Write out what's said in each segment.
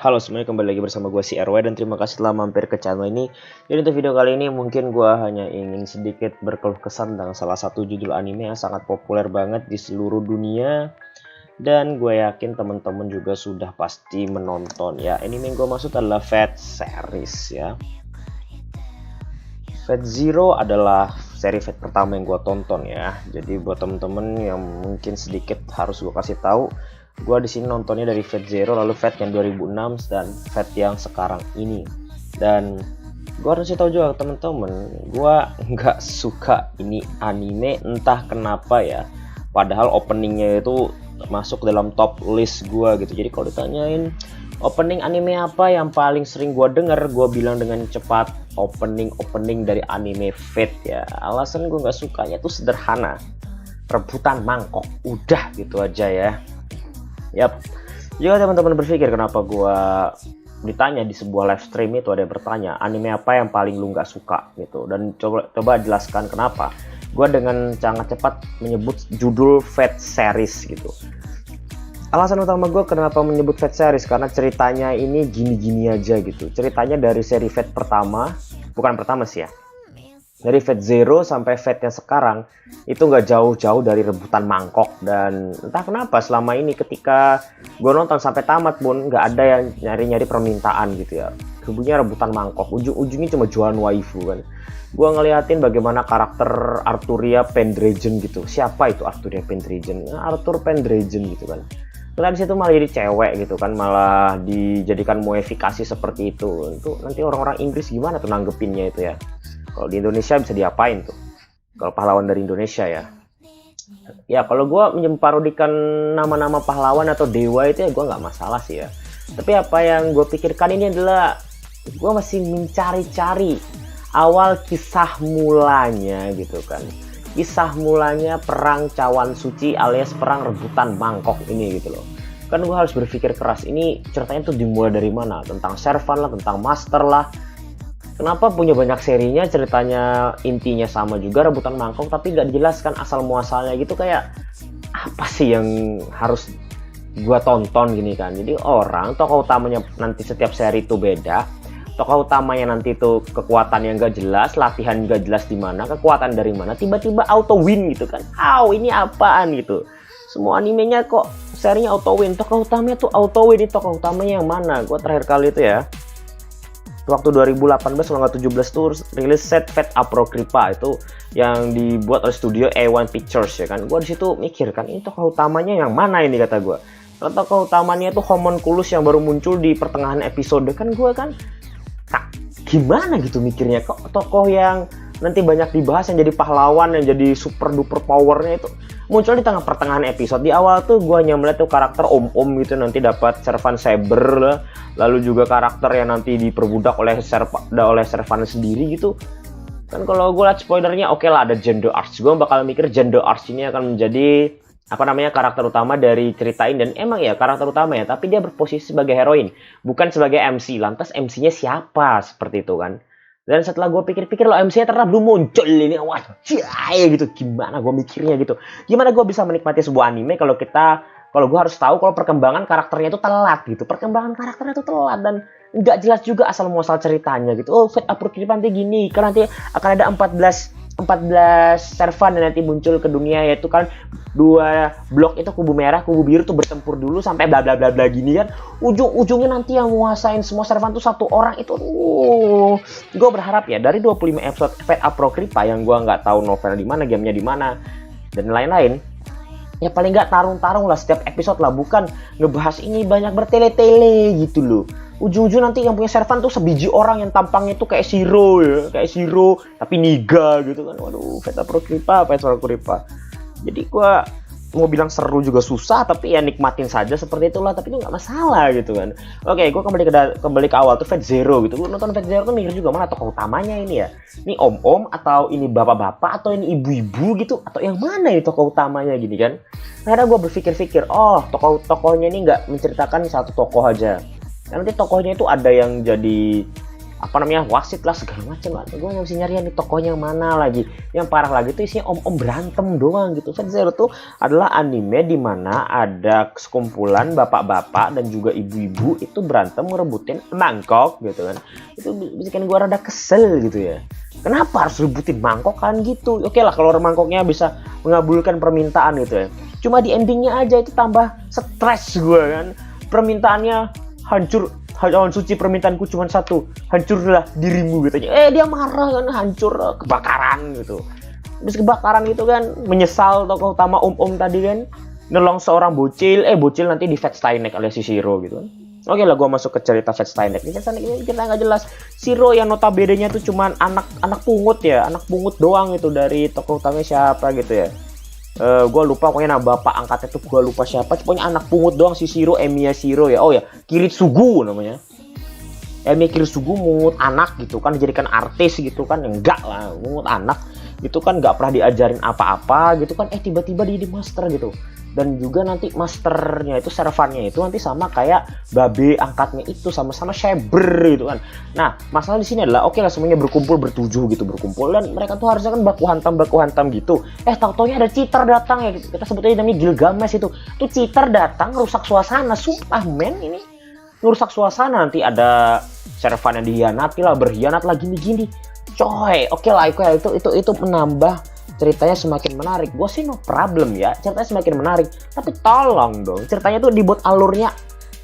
Halo semuanya, kembali lagi bersama gue si RW dan terima kasih telah mampir ke channel ini. Jadi untuk video kali ini mungkin gue hanya ingin sedikit berkeluh kesah tentang salah satu judul anime yang sangat populer banget di seluruh dunia. Dan gue yakin teman-teman juga sudah pasti menonton ya. Anime yang gue maksud adalah Fate series ya. Fate Zero adalah seri Fate pertama yang gue tonton ya. Jadi buat temen-temen yang mungkin sedikit harus gue kasih tahu, gue di sini nontonnya dari Fate Zero, lalu Fate yang 2006 dan Fate yang sekarang ini. Dan gue harus tahu juga temen-temen, gue nggak suka ini anime entah kenapa ya. Padahal openingnya itu masuk dalam top list gue gitu. Jadi kalau ditanyain opening anime apa yang paling sering gue denger, gue bilang dengan cepat opening dari anime Fate ya. Alasan gue nggak sukanya tuh sederhana, rebutan mangkok, udah gitu aja ya. Yap, jika teman-teman berpikir kenapa gue ditanya di sebuah live stream itu ada yang bertanya anime apa yang paling lu nggak suka gitu, dan coba jelaskan kenapa. Gue dengan sangat cepat menyebut judul Fate series gitu. Alasan utama gue kenapa menyebut Fate series karena ceritanya ini gini-gini aja gitu. Ceritanya dari seri Fate pertama, bukan pertama sih ya, dari Fate Zero sampai Fate yang sekarang itu nggak jauh-jauh dari rebutan mangkok. Dan entah kenapa selama ini ketika gue nonton sampai tamat pun nggak ada yang nyari-nyari permintaan gitu ya. Hubungnya rebutan mangkok, ujung-ujungnya cuma jualan waifu kan. Gue ngeliatin bagaimana karakter Arturia Pendragon gitu. Siapa itu Arturia Pendragon? Nah, Arthur Pendragon gitu kan. Karena di situ malah jadi cewek gitu kan, malah dijadikan modifikasi seperti itu. Itu nanti orang-orang Inggris gimana tuh nanggepinnya itu ya? Kalau di Indonesia bisa diapain tuh? Kalau pahlawan dari Indonesia ya. Ya kalau gue memparodikan nama-nama pahlawan atau dewa itu ya gue nggak masalah sih ya. Tapi apa yang gue pikirkan ini adalah gue masih mencari-cari awal kisah mulanya gitu kan. Kisah mulanya perang cawan suci alias perang rebutan mangkok ini gitu loh. Kan gue harus berpikir keras, ini ceritanya tuh dimulai dari mana? Tentang servan lah, tentang master lah. Kenapa punya banyak serinya, ceritanya intinya sama juga rebutan mangkok tapi gak dijelaskan asal muasalnya gitu. Kayak apa sih yang harus gua tonton gini kan. Jadi orang tokoh utamanya nanti setiap seri itu beda, tokoh utamanya nanti itu kekuatan yang gak jelas, latihan gak jelas di mana, kekuatan dari mana, tiba-tiba auto win gitu kan. Ini apaan gitu. Semua animenya kok serinya auto win, tokoh utamanya tuh auto win. Ini tokoh utamanya yang mana? Gua terakhir kali itu ya waktu 2018 kalau nggak 17 tuh rilis set Fate Apocrypha itu yang dibuat oleh studio A1 Pictures ya kan. Gue di situ mikir kan, ini tokoh utamanya yang mana ini kata gue. Kalau tokoh utamanya itu Homunculus yang baru muncul di pertengahan episode kan, gue kan gimana gitu mikirnya, kok tokoh yang nanti banyak dibahas yang jadi pahlawan yang jadi super duper powernya itu muncul di tengah pertengahan episode. Di awal tuh gue hanya melihat tuh karakter om-om gitu, nanti dapat servan saber lah, lalu juga karakter yang nanti diperbudak oleh servan sendiri gitu kan. Kalau gue lihat spoilernya oke lah, ada Gender Arts. Gue bakal mikir Gender Arts ini akan menjadi karakter utama dari cerita ini. Dan emang ya karakter utama ya, tapi dia berposisi sebagai heroin, bukan sebagai MC. Lantas MC-nya siapa? Seperti itu kan. Dan setelah gue pikir-pikir loh, MC-nya ternyata belum muncul ini, wajah gitu. Gimana gue mikirnya gitu, gimana gue bisa menikmati sebuah anime kalau gue harus tahu kalau perkembangan karakternya itu telat gitu. Perkembangan karakternya itu telat dan nggak jelas juga asal muasal ceritanya gitu. Oh, Fate Apocrypha nanti gini, kan nanti akan ada 14 servan yang nanti muncul ke dunia, yaitu kan 2 blok itu kubu merah, kubu biru tuh bertempur dulu sampai bla bla bla bla gini kan. Ujung-ujungnya nanti yang menguasain semua servan tuh satu orang itu. Gue berharap ya dari 25 episode Fate Apocrypha yang gue nggak tahu novel di mana, gamenya di mana dan lain-lain, ya paling nggak tarung-tarung lah setiap episode lah, bukan ngebahas ini banyak bertele-tele gitu loh. Ujung-ujung nanti yang punya servan tuh sebiji orang yang tampangnya tuh kayak Shiro ya, kayak Shiro tapi niga gitu kan. Waduh, Fate Apocrypha. Jadi gua mau bilang seru juga susah, tapi ya nikmatin saja seperti itulah, tapi itu nggak masalah gitu kan. Oke, gua kembali ke awal tuh Fate Zero gitu. Gua nonton Fate Zero tuh mikir juga mana tokoh utamanya ini ya. Ini om-om atau ini bapak-bapak atau ini ibu-ibu gitu, atau yang mana ini tokoh utamanya gini kan. Karena gua berpikir-pikir, oh tokoh-tokohnya ini nggak menceritakan satu tokoh aja. Nanti tokohnya itu ada yang jadi apa namanya, wasit lah segala macam lah. Gue mesti nyari nih tokohnya yang mana lagi. Yang parah lagi tuh isinya om-om berantem doang gitu. Fate Zero tuh adalah anime di mana ada sekumpulan bapak-bapak dan juga ibu-ibu itu berantem ngerebutin mangkok gitu kan. Itu bikin gue rada kesel gitu ya. Kenapa harus rebutin mangkok kan gitu? Oke lah kalau mangkoknya bisa mengabulkan permintaan gitu ya. Cuma di endingnya aja itu tambah stres gue kan. Permintaannya hancur. Hawan suci permintaanku cuma satu, hancurlah dirimu katanya. Dia marah kan, hancur, kebakaran gitu. Habis kebakaran gitu kan, menyesal tokoh utama om tadi kan, nolong seorang bocil, bocil nanti di Fate Stay Night alias si Shiro gitu kan. Oke lah, gue masuk ke cerita Fate Stay Night. Ini kita nggak jelas. Shiro yang notabene-nya tuh cuman anak pungut ya, anak pungut doang itu dari tokoh utamanya siapa gitu ya. Gue lupa pokoknya bapak angkatnya tuh gue lupa siapa, pokoknya anak pungut doang si Shiro, Emiya Shiro ya. Oh ya, Kiritsugu namanya. Emiya Kiritsugu mungut anak gitu kan, dijadikan artis gitu kan. Enggak lah, mungut anak gitu kan, nggak pernah diajarin apa-apa gitu kan. Tiba-tiba dia di master gitu. Dan juga nanti masternya itu, servannya itu nanti sama kayak babe angkatnya itu, sama-sama Saber gitu kan. Nah, masalah di sini adalah oke lah semuanya berkumpul bertujuh gitu, berkumpul dan mereka tuh harusnya kan baku hantam gitu. Tau-taunya ada cheater datang ya, kita sebutnya namanya Gilgamesh itu. Tuh cheater datang ngerusak suasana, sumpah men, ini ngerusak suasana. Nanti ada servan yang dihianati lah, berkhianat lah gini-gini. Coy, oke lah itu menambah ceritanya semakin menarik. Gue sih no problem ya, ceritanya semakin menarik. Tapi tolong dong, ceritanya tuh dibuat alurnya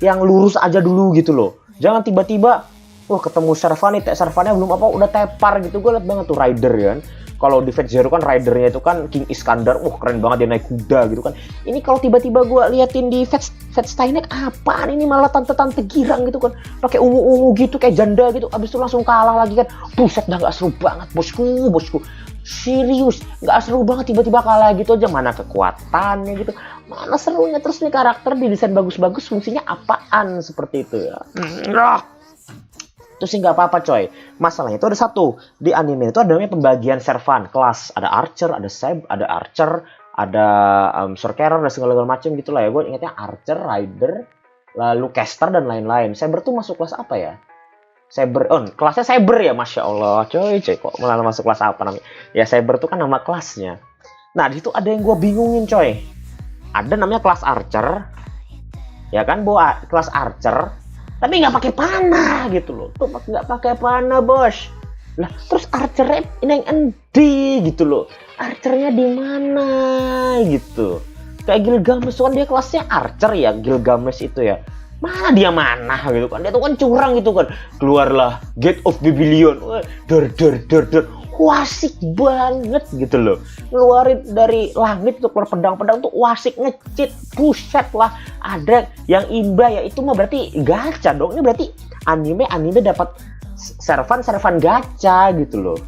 yang lurus aja dulu gitu loh. Jangan tiba-tiba, ketemu servan nih, servannya belum apa udah tepar gitu. Gue liat banget tuh rider kan. Kalau di Fate Zero kan ridernya itu kan King Iskandar, keren banget dia naik kuda gitu kan. Ini kalau tiba-tiba gue liatin di Fate Stay Night, apaan ini malah tante-tante girang gitu kan, pakai ungu-ungu gitu kayak janda gitu, abis itu langsung kalah lagi kan. Buset, dah nggak seru banget bosku. Serius, nggak seru banget tiba-tiba kalah gitu aja. Mana kekuatannya gitu, mana serunya. Terus nih karakter didesain bagus-bagus, fungsinya apaan seperti itu ya. Terus sih nggak apa-apa coy. Masalahnya itu ada satu, di anime itu ada namanya pembagian servan kelas. Ada archer, ada sorcerer dan segala macam gitu lah ya. Gue ingatnya archer, rider, lalu caster dan lain-lain. Saber tuh masuk kelas apa ya? Saber, kelasnya Saber ya, masya Allah, coy, kok malah masuk kelas apa namanya? Ya Saber tuh kan nama kelasnya. Nah di situ ada yang gue bingungin coy. Ada namanya kelas Archer, ya kan, bawa kelas Archer, tapi nggak pakai panah gitu loh. Tuh nggak pakai panah bos. Lah terus Archernya ini yang endi gitu loh. Archernya di mana gitu? Kayak Gilgamesh kan dia kelasnya Archer ya, Gilgamesh itu ya. Mana dia mana gitu kan, dia tuh kan curang gitu kan. Keluarlah Gate of Babylon, der wasik banget gitu loh. Ngeluarin dari langit tuh keluar pedang-pedang tuh wasik ngecit, buset lah. Ada yang imba ya, itu mah berarti gacha dong. Ini berarti anime dapat servan gacha gitu loh.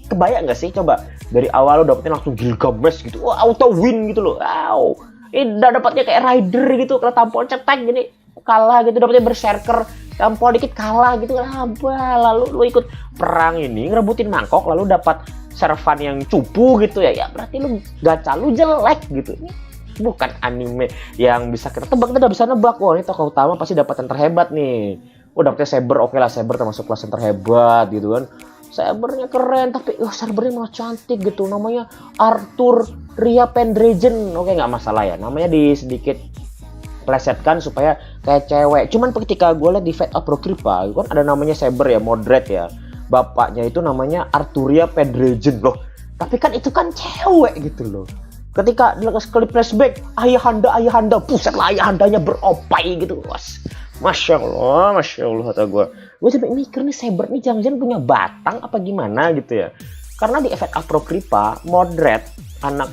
Kebayang nggak sih, coba dari awal lo dapetin langsung Gilgamesh gitu, auto win gitu loh. Wow, ini udah dapatnya kayak rider gitu, kalau tampol cetek gini kalah gitu, dapetnya berserker, tampol dikit kalah gitu kan. Lalu lu ikut perang ini ngerebutin mangkok, lalu dapat servan yang cupu gitu ya berarti lu gacha lu jelek gitu. Ini bukan anime yang bisa kita tebak, kita udah bisa nebak, ini tokoh utama pasti dapat yang terhebat nih. Dapetnya Saber, oke lah, Saber termasuk kelas yang terhebat gitu kan. Sabernya keren, tapi Sabernya malah cantik gitu, namanya Arthur Ria Pendragon. Oke, nggak masalah ya, namanya di sedikit plesetkan supaya kayak cewek. Cuman ketika gue liat di Fate Apocrypha kan ada namanya Saber ya, moderate ya, bapaknya itu namanya Arturia Pendragon loh, tapi kan itu kan cewek gitu loh. Ketika sekali flashback, ayahanda, buset lah, ayahandanya beropai gitu. Masya Allah kata gue sampai mikir nih, Saber nih jangan-jangan punya batang apa gimana gitu ya. Karena di Fate Apocrypha moderate, anak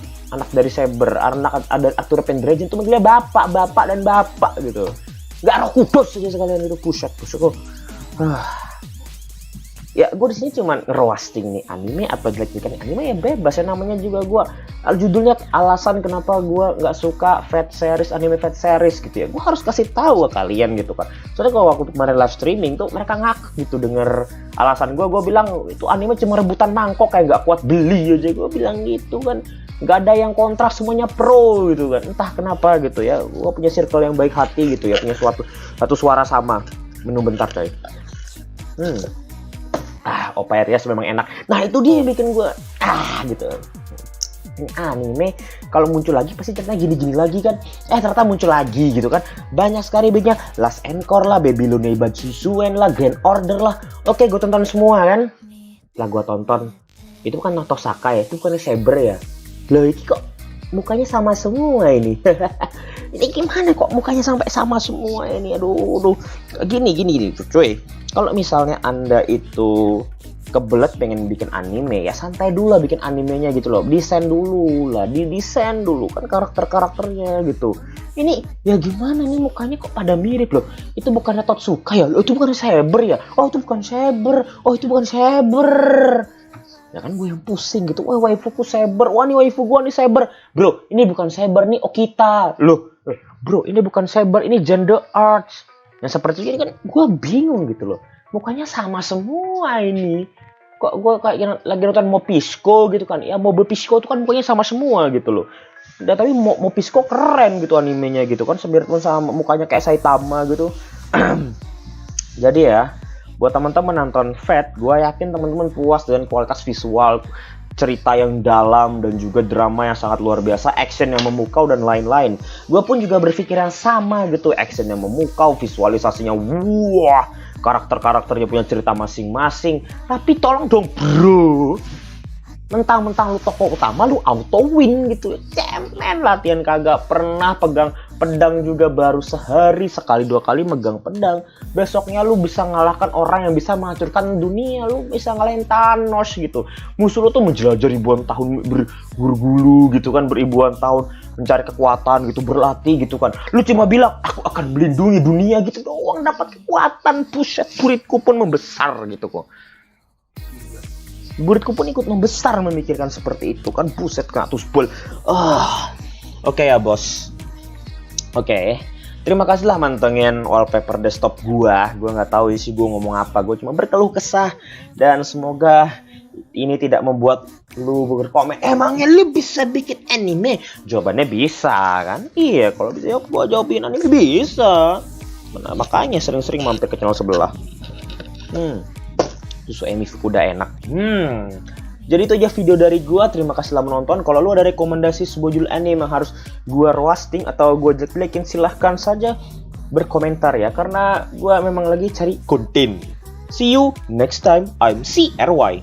dari Saber, anak ada Arthur Pendragon itu manggilnya bapak dan bapak gitu. Gak roh kudus aja sekalian itu, buset. Ya gue di sini cuma ngerosting nih anime atau jelek-jelekan anime ya bebas ya, namanya juga gue judulnya alasan kenapa gue nggak suka anime Fate series gitu ya. Gue harus kasih tahu ke kalian gitu kan. Soalnya kalau waktu kemarin live streaming tuh mereka ngakak gitu denger alasan gue bilang itu anime cuma rebutan mangkok kayak nggak kuat beli aja, gue bilang gitu kan. Nggak ada yang kontrak, semuanya pro gitu kan. Entah kenapa gitu ya, gue punya circle yang baik hati gitu ya, punya satu suara sama. Menu bentar coy. Opa Rias memang enak. Nah itu dia yang bikin gue gitu. Ini anime kalau muncul lagi pasti ceritanya gini-gini lagi kan. Ternyata muncul lagi gitu kan. Banyak sekali baiknya. Last Encore lah, Babylon Nebajusuen lah, Grand Order lah. Oke, gue tonton semua kan. Lah gue tonton. Itu kan Naruto Saka ya, itu bukannya Saber ya. Loh ini kok mukanya sama semua ini. Ini gimana kok mukanya sampai sama semua ini? Aduh. Gini cuy. Kalau misalnya Anda itu kebelet pengen bikin anime, ya santai dulu lah bikin animenya gitu loh. Desain dulu kan karakter-karakternya gitu. Ini ya gimana nih mukanya kok pada mirip loh. Itu bukannya Totsuka ya? Itu bukan Saber ya? Oh itu bukan Saber. Ya kan gue yang pusing gitu. Wah waifuku Saber. Wah nih waifu gue nih Saber. Bro ini bukan Saber nih Okita. Loh bro ini bukan Saber, ini Gender Arts. Yang seperti ini kan gue bingung gitu loh. Mukanya sama semua ini. Kok gue kayak lagi nonton Mopisco gitu kan. Ya Mopisco itu kan mukanya sama semua gitu loh. Dan tapi Mopisco keren gitu animenya gitu kan. Semirip sama mukanya kayak Saitama gitu. Jadi ya, buat teman-teman nonton Fate, gue yakin teman-teman puas dengan kualitas visual, cerita yang dalam, dan juga drama yang sangat luar biasa, action yang memukau dan lain-lain. Gue pun juga berpikir yang sama gitu, action yang memukau, visualisasinya wah, karakter-karakternya punya cerita masing-masing. Tapi tolong dong bro, mentang-mentang lu tokoh utama lu auto win gitu. Cemen, latihan kagak pernah, pegang pedang juga baru sehari, sekali dua kali megang pedang. Besoknya lu bisa ngalahkan orang yang bisa menghancurkan dunia, lu bisa ngalahin Thanos gitu. Musuh lu tuh menjelajah ribuan tahun bergulu gitu kan, beribuan tahun mencari kekuatan gitu, berlatih gitu kan. Lu cuma bilang aku akan melindungi dunia gitu doang, dapat kekuatan. Buset, kuritku pun membesar gitu kok. Buritku pun ikut membesar memikirkan seperti itu kan. Buset, kena tuspul. Oke ya bos. Oke. Terima kasih lah mantengin wallpaper desktop gua nggak tahu isi gua ngomong apa. Gua cuma berkeluh kesah. Dan semoga ini tidak membuat lu berkomen, emangnya lu bisa bikin anime? Jawabannya bisa kan. Iya, kalau bisa gua jawabin anime bisa. Nah, makanya sering-sering mampir ke channel sebelah. Susu Emi Fukuda enak. Jadi itu aja video dari gua. Terima kasih telah menonton. Kalau lu ada rekomendasi sebuah judul anime yang harus gua roasting atau gua jelek-jelekin, silahkan saja berkomentar ya. Karena gua memang lagi cari konten. See you next time. I'm CRY.